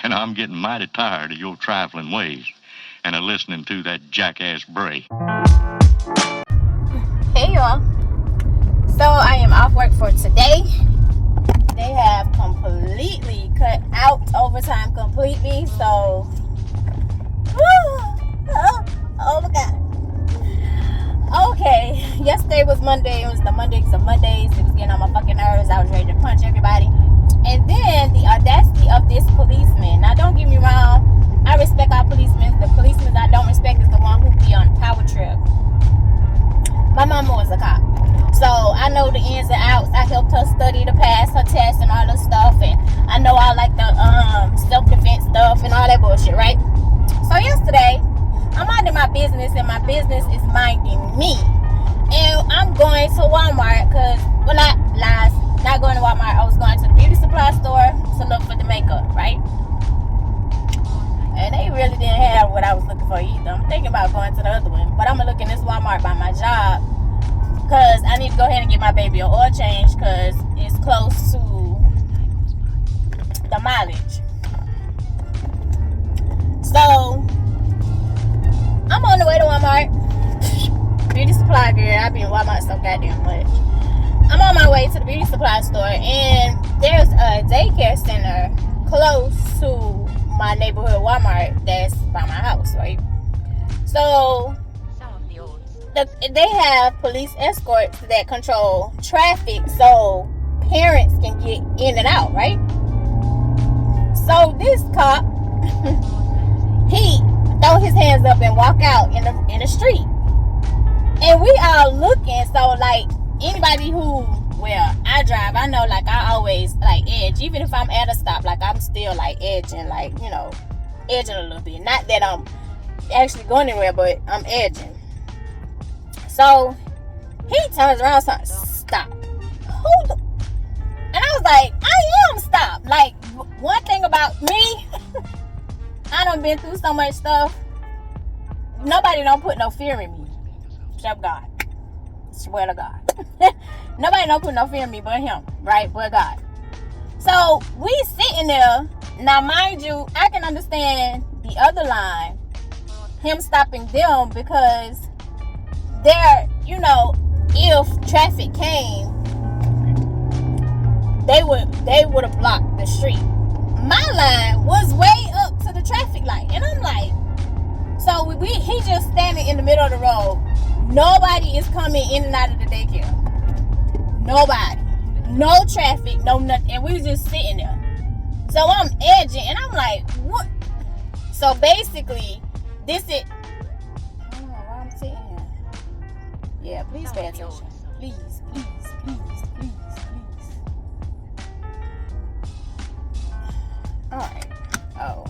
And I'm getting mighty tired of your trifling ways and of listening to that jackass Bray. Hey y'all. So I am off work for today. They have completely cut out overtime completely. So, oh my God. Okay, yesterday was Monday. It was the Mondays of Mondays. It was getting on my fucking nerves. I was ready to punch everybody. And then the audacity of this policeman. Now, don't get me wrong. I respect our policemen. The policemen I don't respect is the one who be on a power trip. My mama was a cop. So I know the ins and outs. I helped her study to pass her test and all this stuff. And I know all like the self-defense stuff and all that bullshit, right? So yesterday, I'm minding my business and my business is minding me. And I'm going to Walmart because, well, not going to Walmart. I was going to the beauty supply store to look for the makeup, right? And they really didn't have what I was looking for either. I'm thinking about going to the other one. But I'm going to look in this Walmart by my job because I need to go ahead and get my baby an oil change because it's close to the mileage. So I'm on the way to Walmart. Beauty supply girl. I've been in Walmart so goddamn much. I'm on my way to the beauty supply store and there's a daycare center close to my neighborhood Walmart that's by my house, right? So they have police escorts that control traffic so parents can get in and out, right? So this cop, he throw his hands up and walk out in the street. And we all looking, so like anybody who, well, I drive, I know like I always like edge. Even if I'm at a stop, like I'm still like edging, like, you know, edging a little bit. Not that I'm actually going anywhere, but I'm edging. So he turns around and says, stop. Who the? And I was like, I am stopped. Like, one thing about me, I done been through so much stuff. Nobody don't put no fear in me. Except God. Swear to God. Nobody don't put no fear in me but him. Right? But God. So we sitting there. Now mind you, I can understand the other line. Him stopping them because they're, you know, if traffic came, they would have blocked the street. My line was way up to the traffic light. And I'm like, so he just standing in the middle of the road. Nobody is coming in and out of the daycare. Nobody. No traffic, no nothing. And we was just sitting there. So I'm edging and I'm like, what? So basically, this is, I don't know why I'm sitting here. Yeah, please pay attention. Please. Alright. Oh.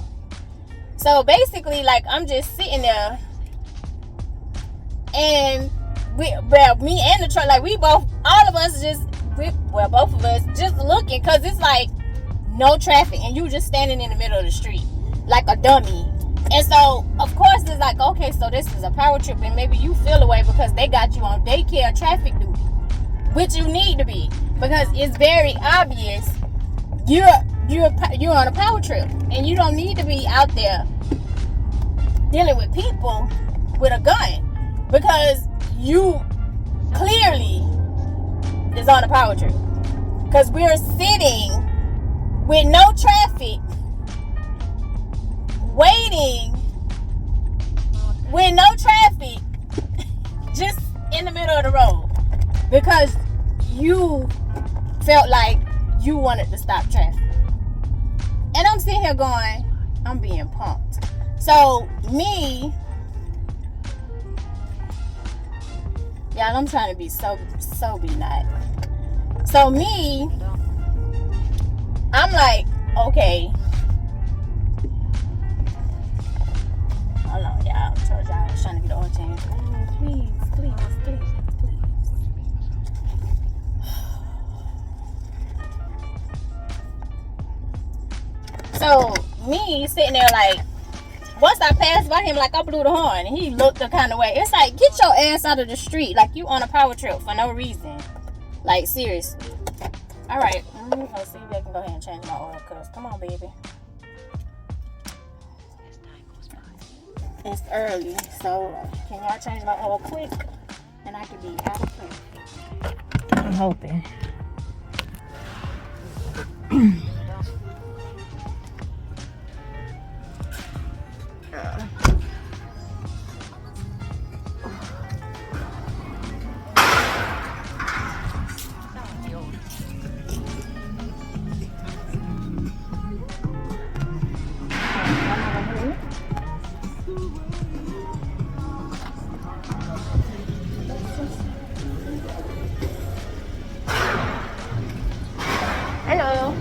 So basically, like, I'm just sitting there. And me and the truck, like, both of us just looking. Because it's like, no traffic. And you just standing in the middle of the street. Like a dummy. And so, of course, it's like, okay, so this is a power trip. And maybe you feel away because they got you on daycare traffic duty. Which you need to be. Because it's very obvious you're on a power trip. And you don't need to be out there dealing with people with a gun. Because you clearly is on a power trip. Because we're sitting with no traffic, waiting with no traffic, just in the middle of the road. Because you felt like you wanted to stop traffic. And I'm sitting here going, I'm being pumped. So, me, y'all, I'm trying to be so be not. So, me, I'm like, okay. Hold on, y'all. I told y'all I was trying to get the oil change. Please. So, me sitting there like, once I passed by him, like I blew the horn, and he looked the kind of way. It's like, get your ass out of the street, like you on a power trip for no reason. Like, seriously. All right, let me go see if they can go ahead and change my oil, cause come on, baby. It's early, so can y'all change my oil quick? And I can be out of here. I'm hoping. Hello.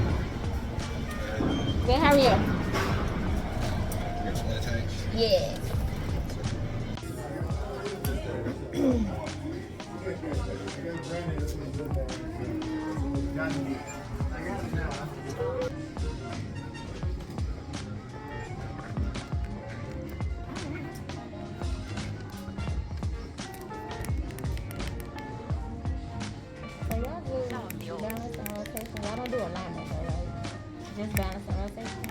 Good, how are you? Yes. So y'all do balance and rotation. Y'all don't do alignment though, right? Just balance and rotation.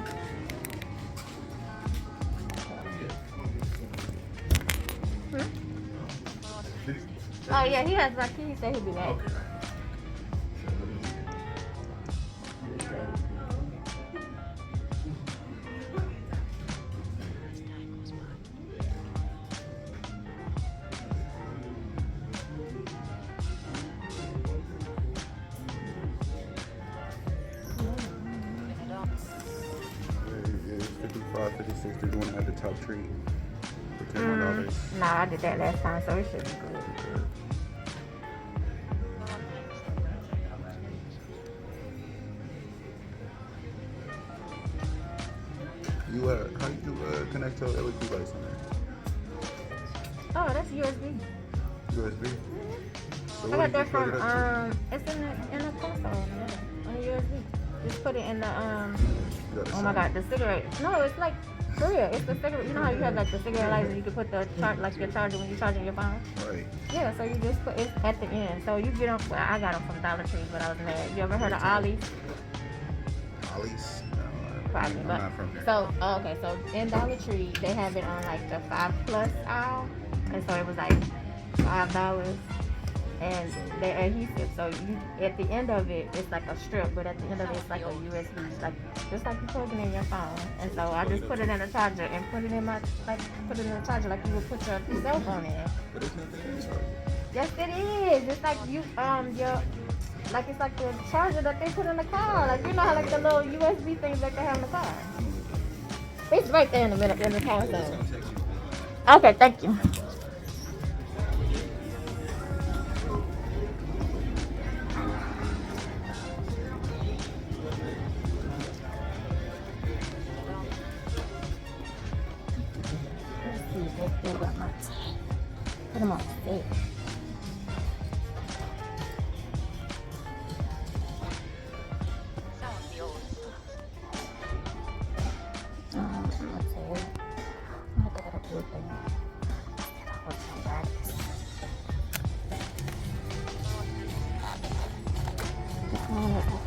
Oh yeah, he has my key. He said he'll be back. Okay. It's 55, 56. Did you want to add the top tree for $10 more? Nah, I did that last time, so it should be good. How you connect to LED lights on there? Oh, that's USB. USB? So I got that from plug it up it's in the console on the USB. Just put it in the to? oh my god, the cigarette. No, it's like for real. It's the cigarette. You know how you have like the cigarette lights and you can put the like your charger when you're charging your phone. Right. Yeah, so you just put it at the end. So you get them. Well, I got them from Dollar Tree, but I was mad. You ever heard of Ollie's? Ollie's? Probably, I'm but not from there. so okay, so in Dollar Tree they have it on like the 5+ aisle, and so it was like $5, and they're adhesive. So you at the end of it, it's like a strip, but at the end of it, it's like a USB, like just like you plug it in your phone. And so I just put it in a charger and put it in the charger like you would put your cell phone in. But there's nothing in the charger. Yes, it is. It's like you your like it's like the charger that they put in the car. Like you know how like the little USB things that they have in the car. It's right there in the middle in the console. Okay, thank you. Let's see if they still got my tag. Put them on sale.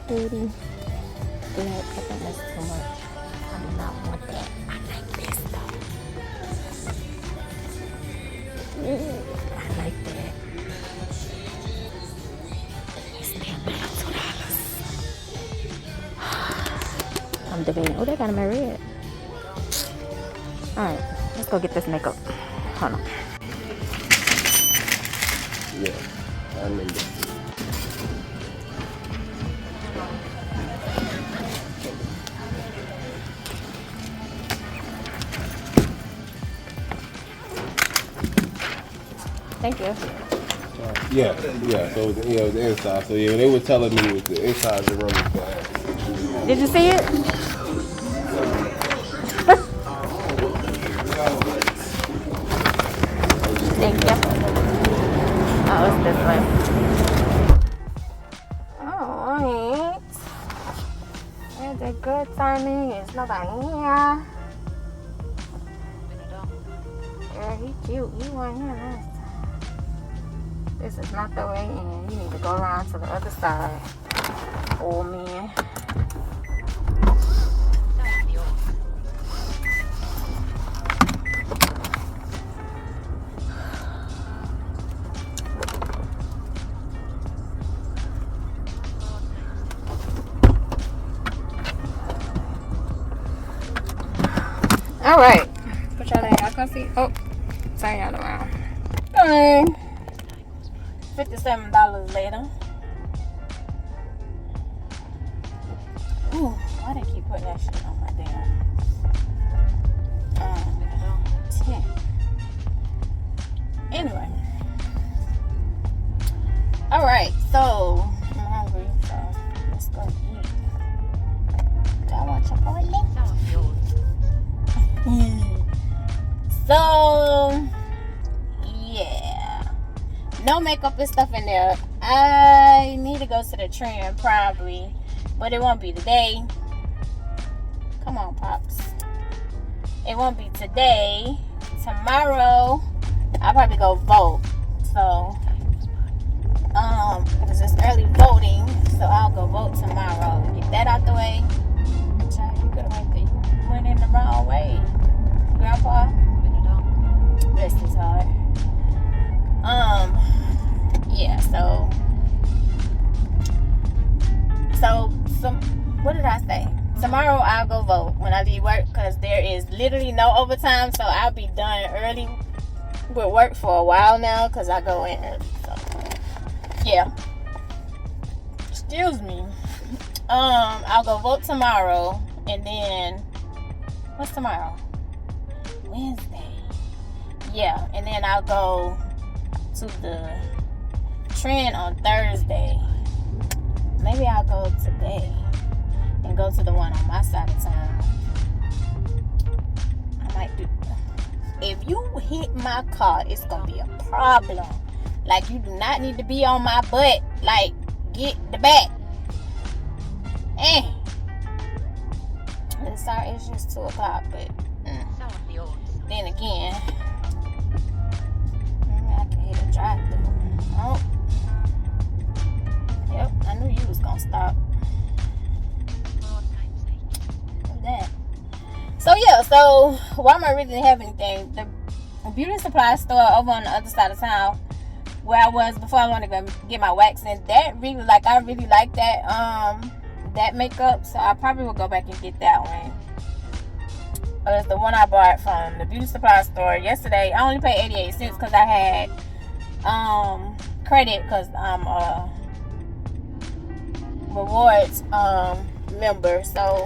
Pretty black. I think that's too much. I do not want that. I like this though. I like that. It's still $2. I'm debating. Oh, they got them in red. Alright, let's go get this makeup. Hold on. Yeah, I need it. Thank you. Yeah. So it was the inside. So yeah, they were telling me it was the inside of the room. Did you see it? Thank you. Oh, it's this way. Alright. It's a good timing. It's nobody here. Yeah, he cute. He wasn't here last time. This is not the way in. You need to go around to the other side. Old man. All right. Put y'all in y'all coffee. Oh, turn y'all around. Okay. $57 later. Ooh, why they keep putting that shit on my damn tent? Anyway. Alright, so I'm hungry, so let's go eat. Do I want Chipotle? So yeah. No makeup and stuff in there. I need to go to the trend probably, but it won't be today. Come on, Pops. It won't be today. Tomorrow, I'll probably go vote. So, because it's early voting, so I'll go vote tomorrow. Get that out the way. Child, you could have went in the wrong way, Grandpa. Bless his heart. Yeah. So what did I say? Tomorrow I'll go vote when I leave work because there is literally no overtime, so I'll be done early with work for a while now because I go in early. So yeah. Excuse me. I'll go vote tomorrow, and then what's tomorrow? Wednesday. Yeah, and then I'll go to the trend on Thursday. Maybe I'll go today and go to the one on my side of town. I might do. If you hit my car, it's gonna be a problem. Like, you do not need to be on my butt. Like, get the back. Sorry, it's just 2 o'clock, but then again, I can hit a drive-through. Oh, yep, I knew you was gonna stop. That. So yeah, so Walmart really didn't have anything. The beauty supply store over on the other side of town, where I was before I wanted to go get my waxing, that really, like, I really like that makeup, so I probably will go back and get that one. It's the one I bought from the beauty supply store yesterday. I only paid 88 cents because I had credit because I'm a rewards member, so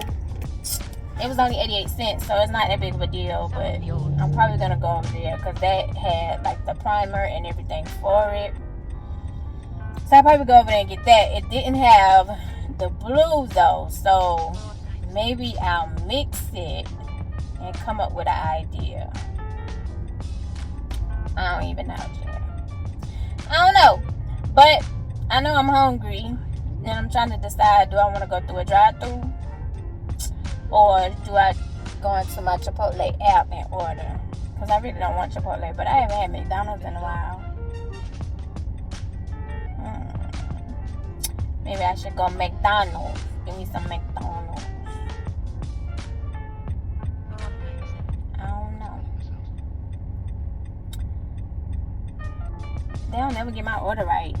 it was only 88 cents, so it's not that big of a deal. But I'm probably gonna go over there because that had like the primer and everything for it, so I'll probably go over there and get that. It didn't have the blue though, so maybe I'll mix it and come up with an idea. I don't even know, Jared. I don't know, but I know I'm hungry and I'm trying to decide, do I want to go through a drive-thru or do I go into my Chipotle app and order? Because I really don't want Chipotle, but I haven't had McDonald's in a while. Maybe I should go McDonald's. Give me some McDonald's. I don't know. They don't never get my order right.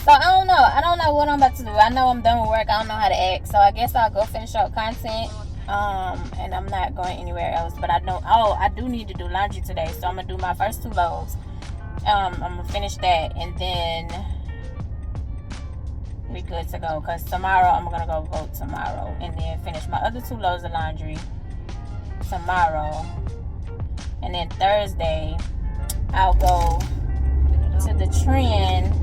So I don't know. I don't know what I'm about to do. I know I'm done with work. I don't know how to act. So I guess I'll go finish up content. And I'm not going anywhere else. But I know, I do need to do laundry today. So I'm going to do my first 2 loads. I'm going to finish that. And then we good to go. Because tomorrow I'm going to go vote tomorrow. And then finish my other 2 loads of laundry tomorrow. And then Thursday, I'll go to the trend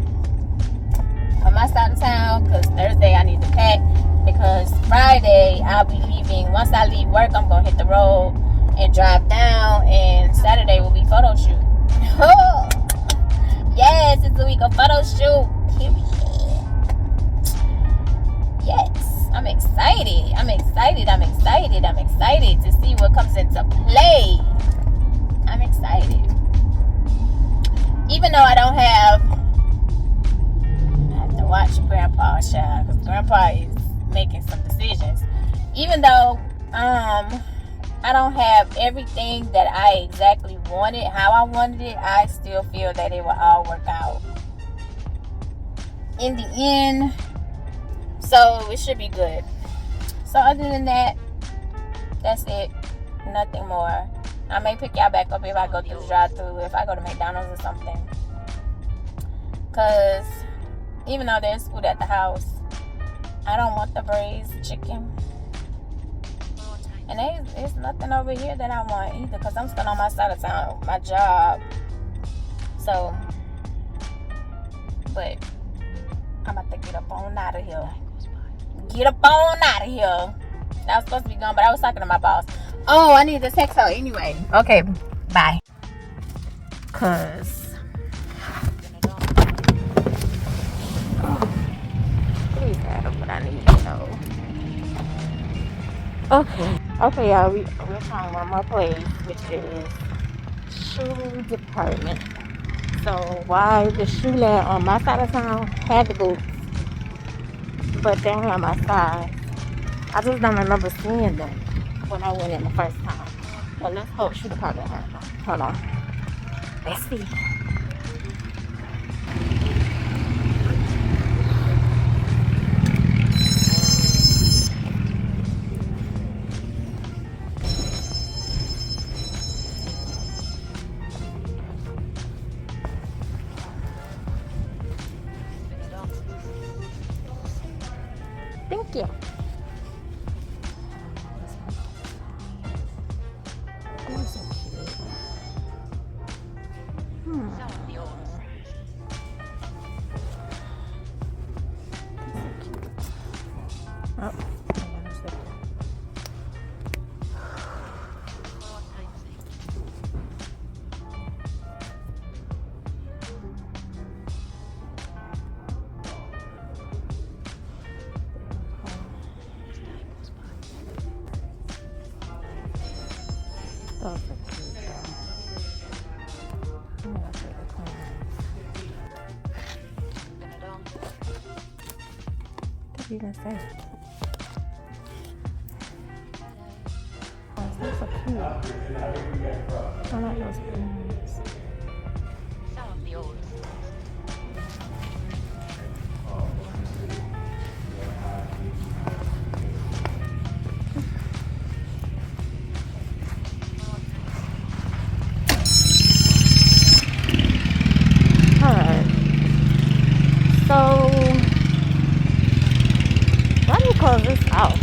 on my side of town, because Thursday I need to pack, because Friday I'll be leaving. Once I leave work, I'm gonna hit the road and drive down, and Saturday will be photo shoot. Yes, it's a week of photo shoot. Yes, I'm excited to see what comes into play. I'm excited, even though I don't have to watch Grandpa shine, because Grandpa is making some decisions. Even though I don't have everything that I exactly wanted, how I wanted it, I still feel that it will all work out in the end. So it should be good. So other than that, That's it. Nothing more. I may pick y'all back up if I go through the drive-thru, if I go to McDonald's or something. Because even though there's food at the house, I don't want the braised chicken. And there's nothing over here that I want either, because I'm still on my side of town, my job. So, but I'm about to get up on out of here. Get up on out of here. I was supposed to be gone, but I was talking to my boss. Oh, I need to text her anyway. Okay, bye. Cause please add what I need to know. Okay, y'all. We're trying one more place, which is shoe department. So why the shoe lad on my side of town had the boots, but they don't have my size. I just don't remember seeing them when I went in the first time. But let's hope shoe department has them. Hold on. Let's see. Thank you. Oh, so cute. Oh. Those are cute though. I'm gonna take the clean. What did you even say? Oh, those are cute. I like those pins. So, let me close this out.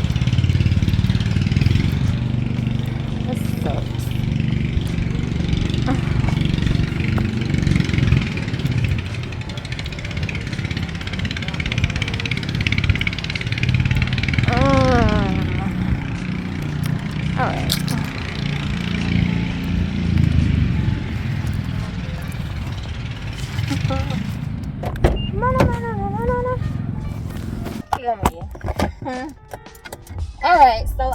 This sucks. Alright. Alright, so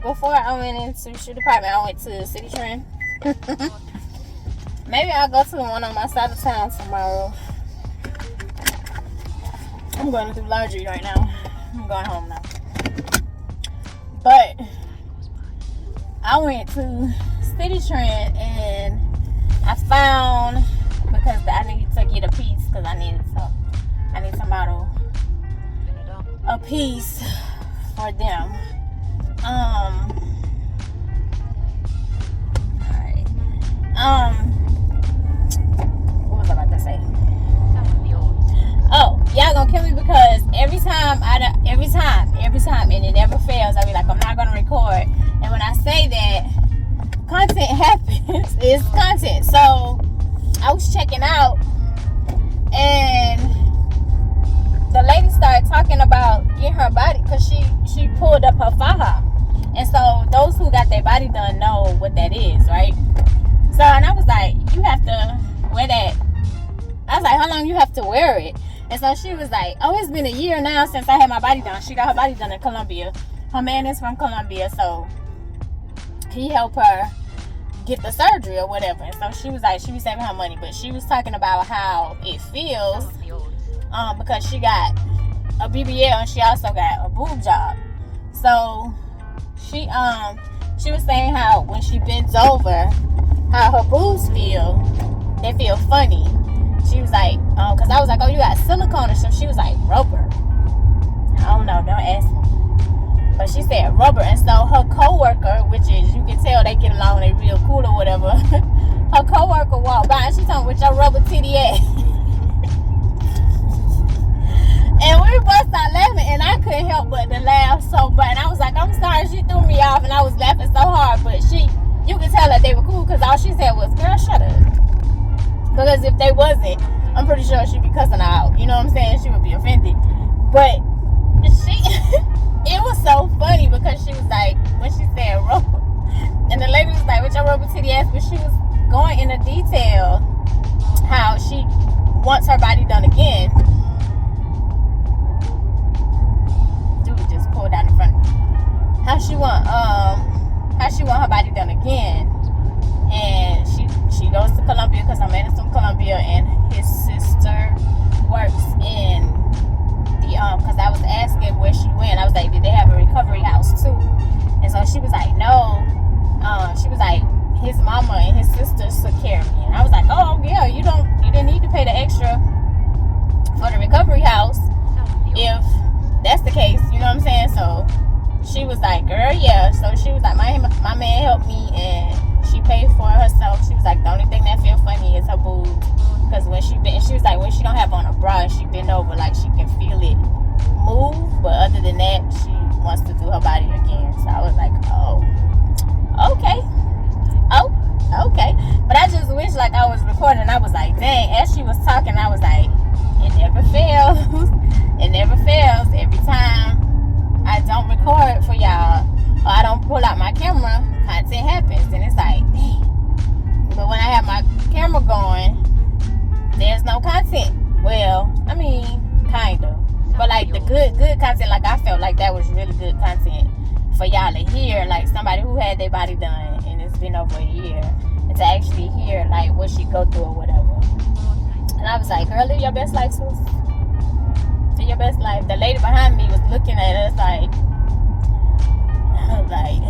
before I went into shoe department, I went to City Trend. Maybe I'll go to the one on my side of town tomorrow. I'm going to do laundry right now. I'm going home now. But I went to City Trend and I found, because I need to get a piece, because I need some bottle, a piece for them. Alright. What was I about to say? Oh, y'all gonna kill me because every time, and it never fails, I be like, I'm not gonna record. And when I say that, content happens. It's content. So I was checking out, and the lady started talking about getting her body, because she pulled up her faja. And so those who got their body done know what that is, right? So, and I was like, you have to wear that. I was like, how long you have to wear it? And so she was like, oh, it's been a year now since I had my body done. She got her body done in Colombia. Her man is from Colombia, so he helped her get the surgery or whatever. And so she was like, she was saving her money, but she was talking about how it feels, because she got a BBL and she also got a boob job. So she was saying how when she bends over, how her boobs feel, they feel funny. She was like, because I was like, oh, you got silicone or something. She was like, rubber. I don't know, don't ask me. But she said rubber. And so her coworker, which is, you can tell they get along, they real cool or whatever. Her coworker walked by and she told me, "With your rubber titty at?" And we bust out laughing, and I couldn't help but to laugh so bad. And I was like, "I'm sorry." She threw me off, and I was laughing so hard. But you could tell that they were cool, because all she said was, "Girl, shut up." Because if they wasn't, I'm pretty sure she'd be cussing her out. You know what I'm saying? She would be offended. But it was so funny, because she was like, when she said rubber, and the lady was like, "With your rubber titty ass," but she was going into detail how she wants her body done again. Dude just pulled down in front of me. How she want her body done again, and she goes to Columbia, because I'm in Columbia, and his sister works in the because I was asking where she went. I was like, did they have a recovery house too? And so she was like, no. She was like, his mama and his sister took care of me. And I was like, oh yeah, you didn't need to pay the extra for the recovery house if that's the case. You know what I'm saying? So she was like, girl, yeah. So she was like, my man helped me and she paid for it herself. She was like, the only thing that feel funny is her boobs, because when she was like, when she don't have on a bra, she bend over, like she can feel it move, but other than that, she wants to do her body again. So I was like, oh, okay. But I just wish like I was recording. I was like, dang, as she was talking, I was like, it never fails. It never fails. Every time I don't record for y'all, or I don't pull out my camera, content happens. And it's like, dang. But when I have my camera going, there's no content. Well, I mean, kind of. But like the good content, like I felt like that was really good content for y'all to hear, like somebody who had their body done and it's been over a year, and to actually hear like what she go through or whatever. And I was like, girl, live your best life, sis. Live your best life. The lady behind me was looking at us like, I was like,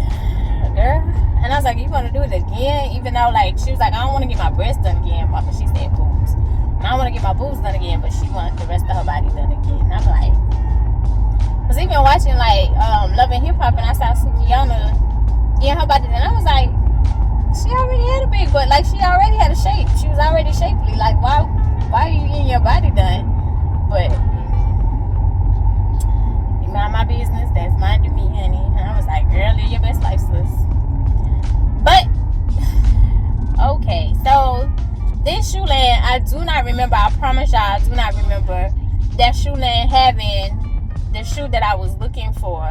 girl. And I was like, you want to do it again? Even though like she was like, I don't want to get my breasts done again, but she said boobs. I don't want to get my boobs done again, but she wants the rest of her body done again. And I'm like, I was even watching like Love and Hip Hop, and I saw Sukiyana getting her body done. I was like, she already had a big butt, like she already had a shape. She was already shapely. Like why are you getting your body done? But you mind my business, that's minding me, honey. And I was like, girl, live your best life, sis. But okay, so this Shoeland, I do not remember. I promise y'all, I do not remember that Shoeland having the shoe that I was looking for.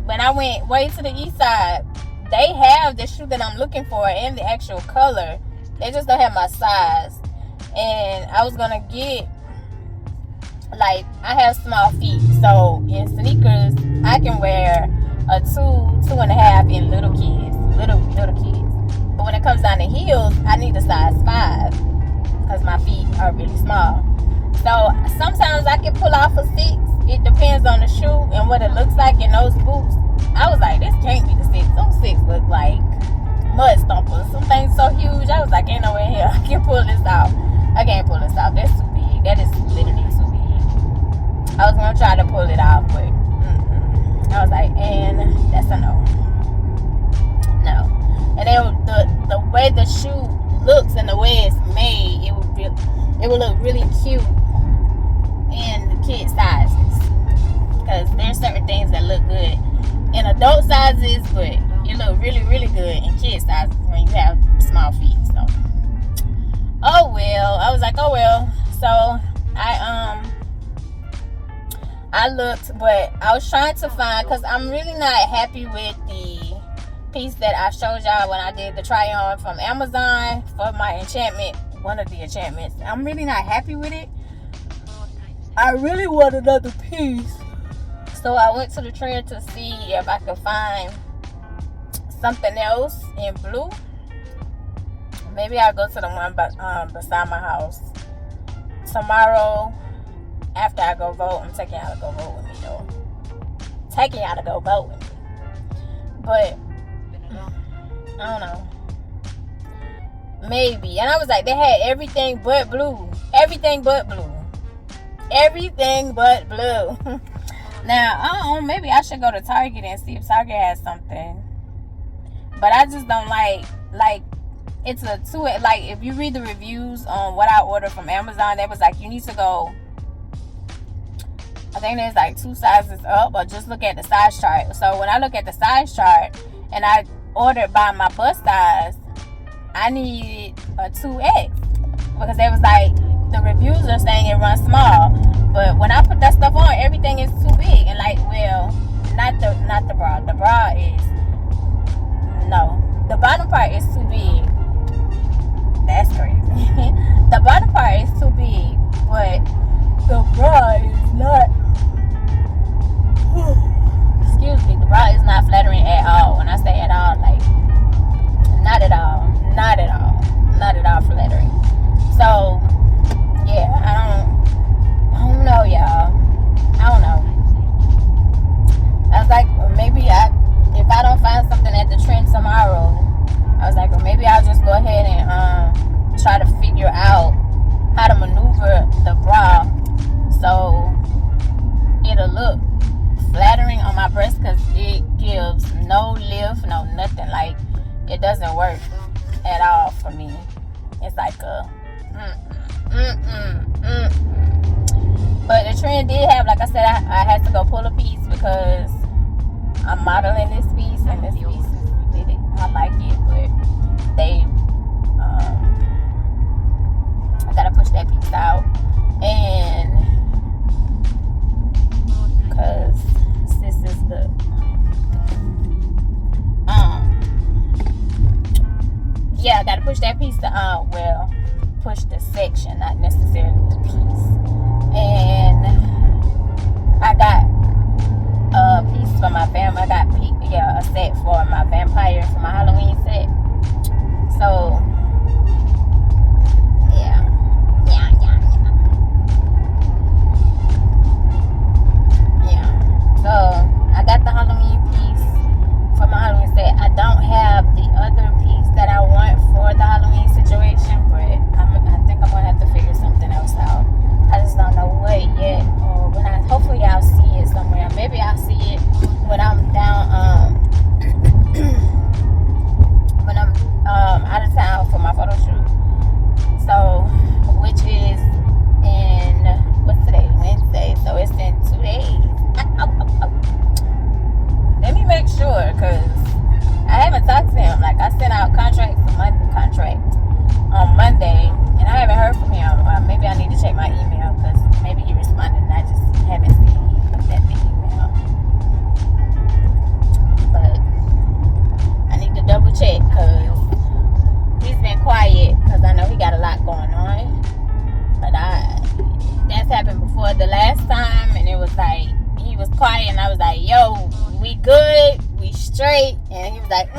When I went way to the east side, they have the shoe that I'm looking for and the actual color. They just don't have my size. And I was gonna get, like, I have small feet, so in sneakers I can wear a 2.5 in little kids. But when it comes down to heels, I need a size 5 because my feet are really small. So sometimes I can pull off a 6. It depends on the shoe and what it looks like in those boots. I was like, this can't be the 6. Those 6 look like mud stompers. Some things so huge. I was like, ain't no way in hell I can pull this off. I can't pull this off. That's too big. That is literally too big. I was gonna try to pull it off, but I was like, and that's a no. No. And the way the shoe looks and the way it's made, it would look really cute in the kid sizes. Because there's certain things that look good in adult sizes, but it look really, really good in kid sizes when you have small feet. So, oh well. I was like, oh well. So I looked, but I was trying to find, because I'm really not happy with the piece that I showed y'all when I did the try on from Amazon for my enchantment, one of the enchantments. I'm really not happy with it. I really want another piece. So I went to the trend to see if I could find something else in blue. Maybe I'll go to the one beside my house tomorrow. After I go vote, I'm taking y'all to go vote with me though. Taking y'all to go vote with me. But I don't know. Maybe. And I was like, they had everything but blue. Everything but blue. Everything but blue. Now, maybe I should go to Target and see if Target has something. But I just don't like it's a two, like if you read the reviews on what I ordered from Amazon, that was like you need to go, I think there's like 2 sizes up, or just look at the size chart. So when I look at the size chart and I ordered by my bust size, I need a 2X because they was like the reviews are saying it runs small, but when I put that stuff on, everything is too big. And like, well, not the bra. The bra is the bottom part is too big. That's crazy. The bottom part is too big, but the bra is not. Excuse me. The bra is not flattering at all. When I say at all, like not at all flattering. So yeah, I don't know, y'all. I don't know. I was like, maybe if I don't find something at the trend tomorrow, I was like, well, maybe I'll just go ahead and try to figure out how to maneuver the bra so it'll look flattering on my breast, because it gives no lift, no nothing. Like, it doesn't work at all for me. It's like a But the trend did have, like I said, I had to go pull a piece because I'm modeling this piece, and this piece did it. I like it, but I gotta push that piece out, and because this is the I gotta push that piece to push the section, not necessarily the piece. And I got a piece for my family. I got a set for my vampire, for my Halloween set. So yeah. So I got the Halloween piece for my Halloween set. I don't have the other piece that I want for the Halloween situation, but I think I'm gonna have to figure something else out. I just don't know what yet. Or hopefully I'll see it somewhere. Maybe I'll see it when I'm down when I'm out of town for my photo shoot. So, which is in, what's today? Wednesday. So it's in 2 days. Let me make sure, because I haven't talked to him. Like, I sent out contract on Monday, and I haven't heard from him. Maybe I need to check my email, because maybe he responded and I just haven't looked at the email. But I need to double check, because he's been quiet, because I know he got a lot going on. But that's happened before the last time, and it was like, he was quiet, and I was like, yo, we good, we straight, and he was like,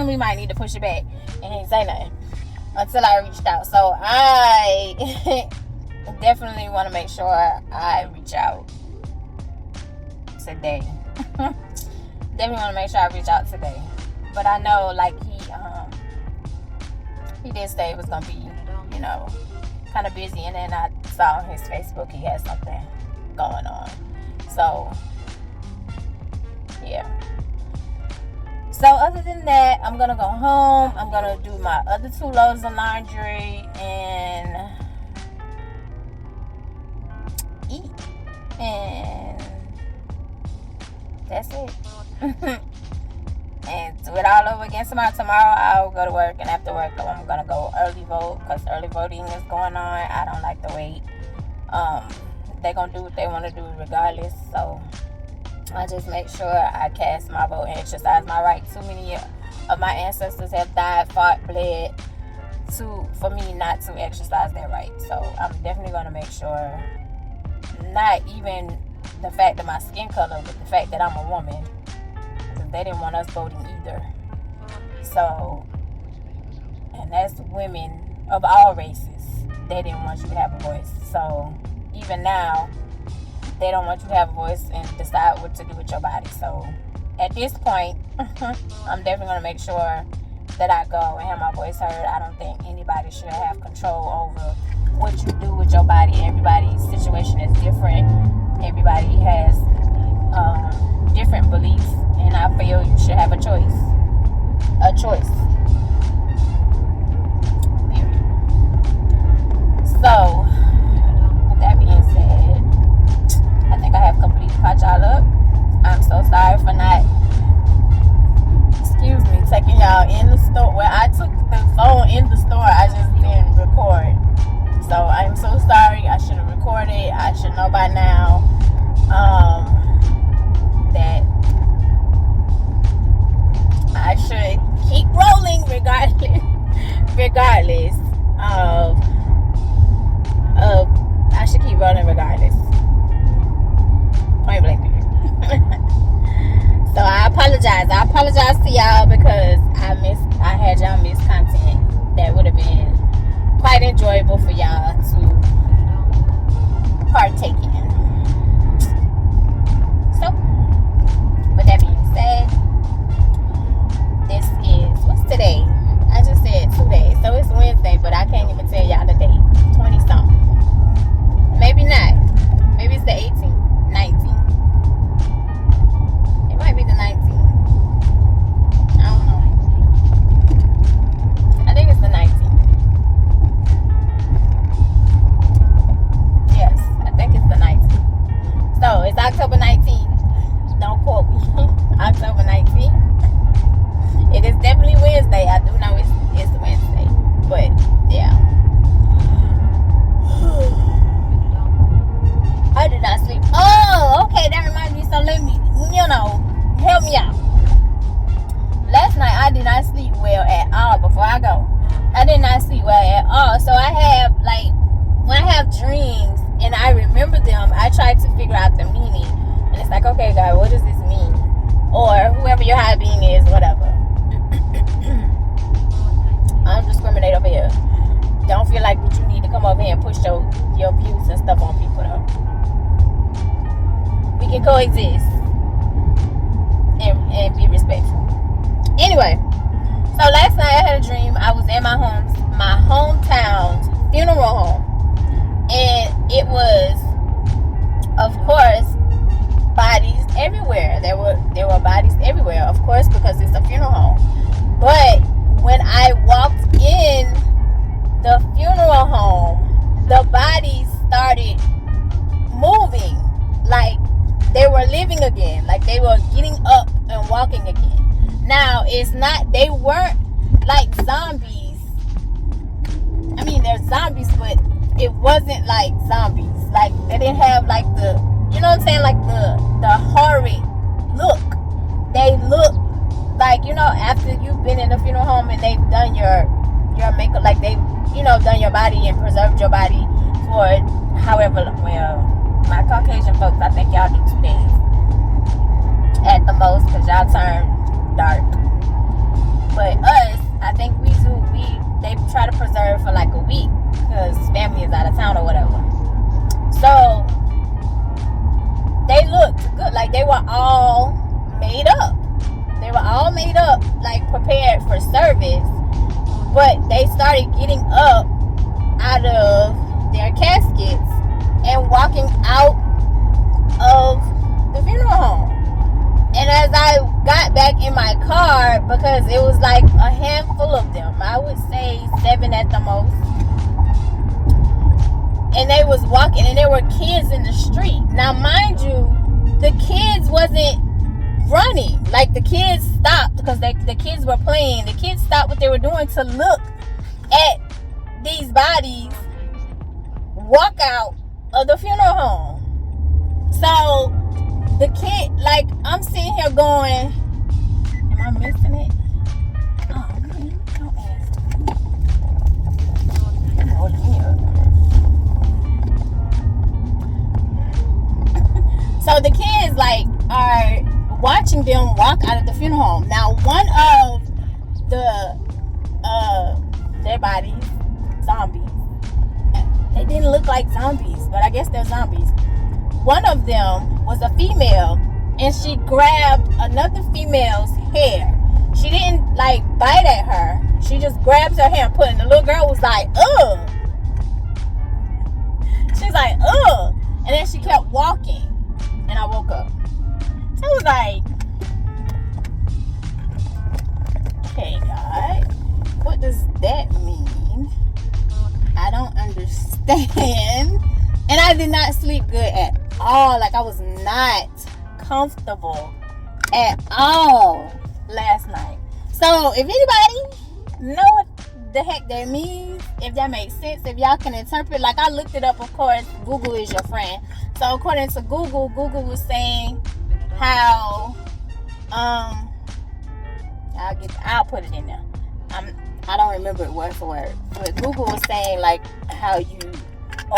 we might need to push it back, and he didn't say nothing until I reached out. So I definitely want to make sure I reach out today. Definitely want to make sure I reach out today. But I know, like, he did say it was gonna be, kind of busy, and then I saw on his Facebook he had something going on. So yeah. So other than that, I'm gonna go home. I'm gonna do my other 2 loads of laundry and eat, and that's it. And do it all over again tomorrow. Tomorrow I'll go to work, and after work I'm gonna go early vote, because early voting is going on. I don't like to wait. They're gonna do what they want to do regardless. So I just make sure I cast my vote and exercise my right. Too many of my ancestors have died, fought, bled for me not to exercise their right. So I'm definitely going to make sure, not even the fact of my skin color, but the fact that I'm a woman, because they didn't want us voting either. So, and that's women of all races. They didn't want you to have a voice. So even now, they don't want you to have a voice and decide what to do with your body. So at this point, I'm definitely going to make sure that I go and have my voice heard. I don't think anybody should have control over what you do with your body. Everybody's situation is different. Everybody has different beliefs, and I feel you should have a choice. A choice. Period. So, with that being said, I think I have completely caught y'all up. I'm so sorry for not, taking y'all in the store. Well, I took the phone in the store, I just didn't record. So I'm so sorry. I should have recorded. I should know by now that I should keep rolling regardless of I should keep rolling regardless. Point blank period. So I apologize to y'all because I had y'all miss content that would have been quite enjoyable for y'all to partake in. So, with that being said, this is, what's today? I just said 2 days, so it's Wednesday, but I can't even tell y'all the date. 20 something. Maybe not. Maybe it's the 18th, 19th. It might be the 19th. I don't know. I think it's the 19th. Yes, I think it's the 19th. So it's October 19th. Don't quote me. October 19th. It is definitely Wednesday. I do know it's Wednesday. But yeah. I did not sleep. Oh, okay, that reminds me. So let me, help me out. Last night I did not sleep well at all. Before I go, I did not sleep well at all. So I have, when I have dreams and I remember them, I try to figure out the meaning. And it's like, okay, God, what does this mean? Or whoever your high being is, whatever. I don't discriminate over here. Don't feel like you need to come over here and push your views and stuff on people, though. We can coexist and be respectful. Anyway, so last night I had a dream. I was at my hometown's funeral home, and it was, of course, bodies everywhere. There were bodies everywhere, of course, because it's a funeral home. But when I walked in the funeral home, the bodies started moving, like they were living again, like they were getting up and walking again. Now, they weren't like zombies. I mean, they're zombies, but it wasn't like zombies. Like, they didn't have like the, you know what I'm saying, like the horrid look. They look like, after you've been in a funeral home and they've done your makeup, like they've, done your body and preserved your body for however, well, my Caucasian folks, I think y'all do 2 days at the most, because y'all turn dark. But us, I think they try to preserve for like a week, because family is out of town or whatever. So they looked good, like they were all made up. They were all made up, like prepared for service. But they started getting up out of their caskets and walking out of the funeral home. And as I got back in my car, because it was like a handful of them, I would say 7 at the most, and they was walking, and there were kids in the street. Now, mind you, the kids wasn't running. Like, the kids stopped because the kids were playing. The kids stopped what they were doing to look at these bodies walk out of the funeral home. So the kid, like, I'm sitting here going, am I missing it? Oh man, don't ask me. Hold me up. So the kids, like, are watching them walk out of the funeral home. Now, one of their bodies, zombies. They didn't look like zombies, but I guess they're zombies. One of them was a female, and she grabbed another female's hair. She didn't, like, bite at her. She just grabs her hair and put it. And the little girl was like, ugh. She's like, ugh. And then she kept walking, and I woke up. I was like, okay, God, what does that mean? I don't understand. And I did not sleep good at all. Like, I was not comfortable at all last night. So if anybody know what the heck that means, if that makes sense, if y'all can interpret, like, I looked it up. Of course, Google is your friend. So according to Google was saying how I'll put it in there. I don't remember it word for word, but Google was saying like how you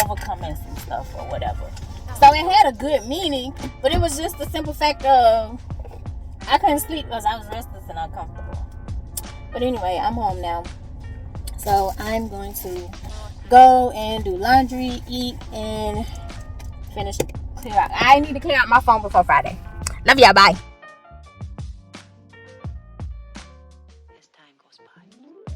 overcoming some stuff or whatever. So it had a good meaning, but it was just the simple fact of I couldn't sleep because I was restless and uncomfortable. But anyway, I'm home now, so I'm going to go and do laundry, eat, and finish clear out. I need to clear out my phone before Friday. Love y'all. Bye. As time goes by.